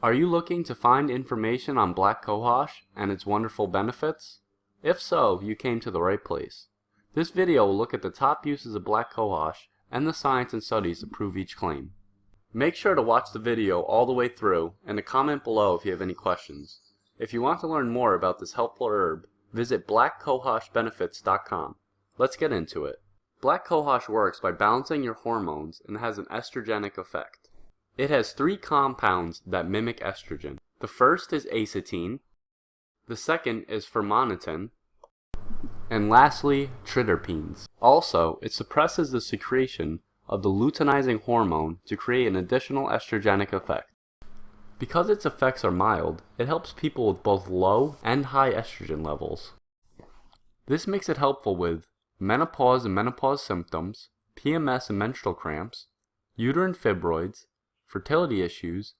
Are you looking to find information on black cohosh and its wonderful benefits? If so, you came to the right place. This video will look at the top uses of black cohosh and the science and studies to prove each claim. Make sure to watch the video all the way through and to comment below if you have any questions. If you want to learn more about this helpful herb, visit blackcohoshbenefits.com. Let's get into it. Black cohosh works by balancing your hormones and has an estrogenic effect. It has 3 compounds that mimic estrogen. The first is Acetein, the second is Formononetin, and lastly, Triterpenes. Also, it suppresses the secretion of the luteinizing hormone to create an additional estrogenic effect. Because its effects are mild, it helps people with both low and high estrogen levels. This makes it helpful with menopause and menopause symptoms, PMS and menstrual cramps, uterine fibroids, fertility issues,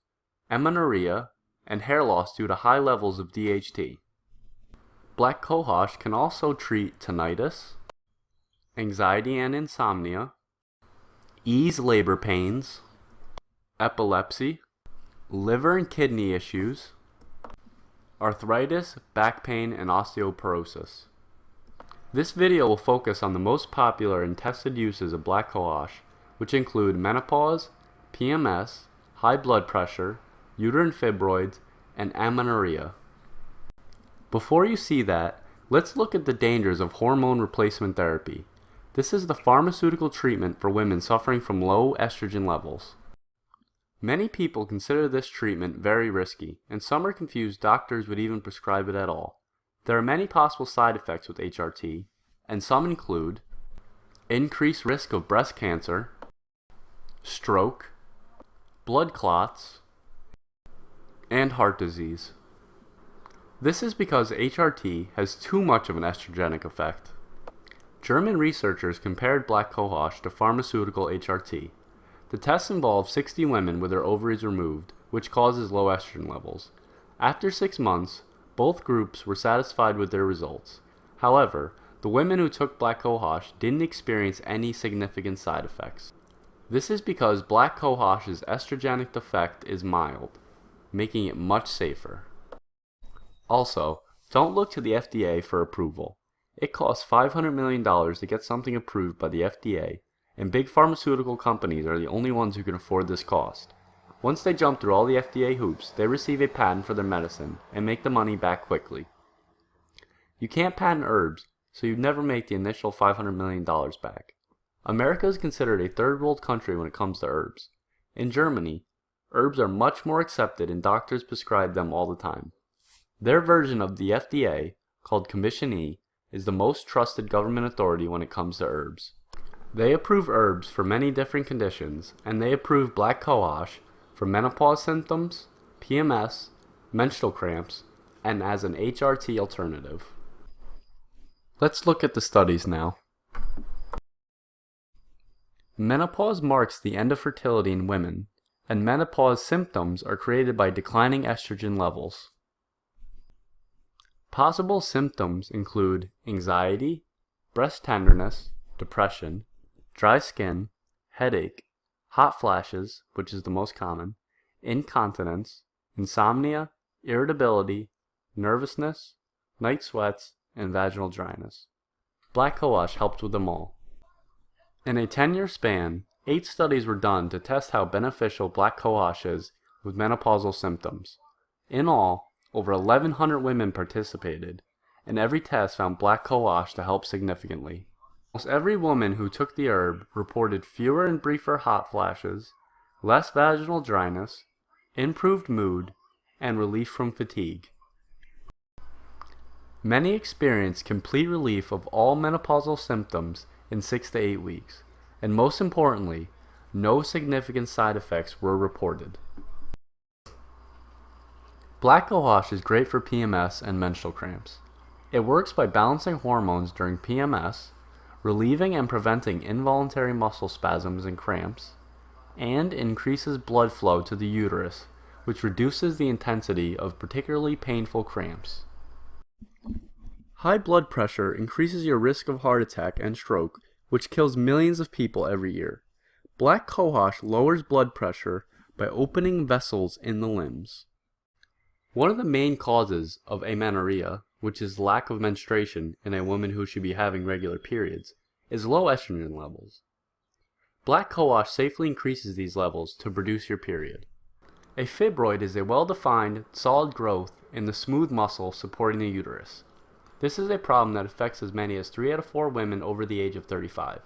amenorrhea, and hair loss due to high levels of DHT. Black cohosh can also treat tinnitus, anxiety and insomnia, ease labor pains, epilepsy, liver and kidney issues, arthritis, back pain, and osteoporosis. This video will focus on the most popular and tested uses of black cohosh, which include menopause, PMS, high blood pressure, uterine fibroids, and amenorrhea. Before you see that, let's look at the dangers of hormone replacement therapy. This is the pharmaceutical treatment for women suffering from low estrogen levels. Many people consider this treatment very risky, and some are confused doctors would even prescribe it at all. There are many possible side effects with HRT, and some include increased risk of breast cancer, stroke, blood clots, and heart disease. This is because HRT has too much of an estrogenic effect. German researchers compared black cohosh to pharmaceutical HRT. The test involved 60 women with their ovaries removed, which causes low estrogen levels. After 6 months, both groups were satisfied with their results. However, the women who took black cohosh didn't experience any significant side effects. This is because black cohosh's estrogenic effect is mild, making it much safer. Also, don't look to the FDA for approval. It costs $500 million to get something approved by the FDA, and big pharmaceutical companies are the only ones who can afford this cost. Once they jump through all the FDA hoops, they receive a patent for their medicine and make the money back quickly. You can't patent herbs, so you'd never make the initial $500 million back. America is considered a third world country when it comes to herbs. In Germany, herbs are much more accepted and doctors prescribe them all the time. Their version of the FDA, called Commission E, is the most trusted government authority when it comes to herbs. They approve herbs for many different conditions, and they approve black cohosh for menopause symptoms, PMS, menstrual cramps, and as an HRT alternative. Let's look at the studies now. Menopause marks the end of fertility in women, and menopause symptoms are created by declining estrogen levels. Possible symptoms include anxiety, breast tenderness, depression, dry skin, headache, hot flashes, which is the most common, incontinence, insomnia, irritability, nervousness, night sweats, and vaginal dryness. Black cohosh helps with them all. In a 10-year span, 8 studies were done to test how beneficial black cohosh is with menopausal symptoms. In all, over 1,100 women participated, and every test found black cohosh to help significantly. Almost every woman who took the herb reported fewer and briefer hot flashes, less vaginal dryness, improved mood, and relief from fatigue. Many experienced complete relief of all menopausal symptoms in 6 to 8 weeks, and most importantly, no significant side effects were reported. Black cohosh is great for PMS and menstrual cramps. It works by balancing hormones during PMS, relieving and preventing involuntary muscle spasms and cramps, and increases blood flow to the uterus, which reduces the intensity of particularly painful cramps. High blood pressure increases your risk of heart attack and stroke, which kills millions of people every year. Black cohosh lowers blood pressure by opening vessels in the limbs. One of the main causes of amenorrhea, which is lack of menstruation in a woman who should be having regular periods, is low estrogen levels. Black cohosh safely increases these levels to produce your period. A fibroid is a well-defined, solid growth in the smooth muscle supporting the uterus. This is a problem that affects as many as 3 out of 4 women over the age of 35.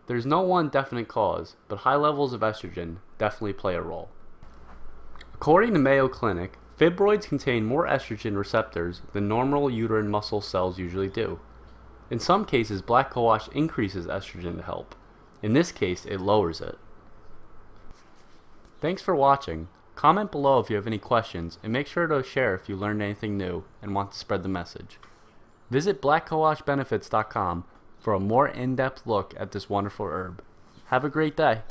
There is no one definite cause, but high levels of estrogen definitely play a role. According to Mayo Clinic, fibroids contain more estrogen receptors than normal uterine muscle cells usually do. In some cases, black cohosh increases estrogen to help. In this case, it lowers it. Thanks for watching. Comment below if you have any questions, and make sure to share if you learned anything new and want to spread the message. Visit blackcohoshbenefits.com for a more in-depth look at this wonderful herb. Have a great day.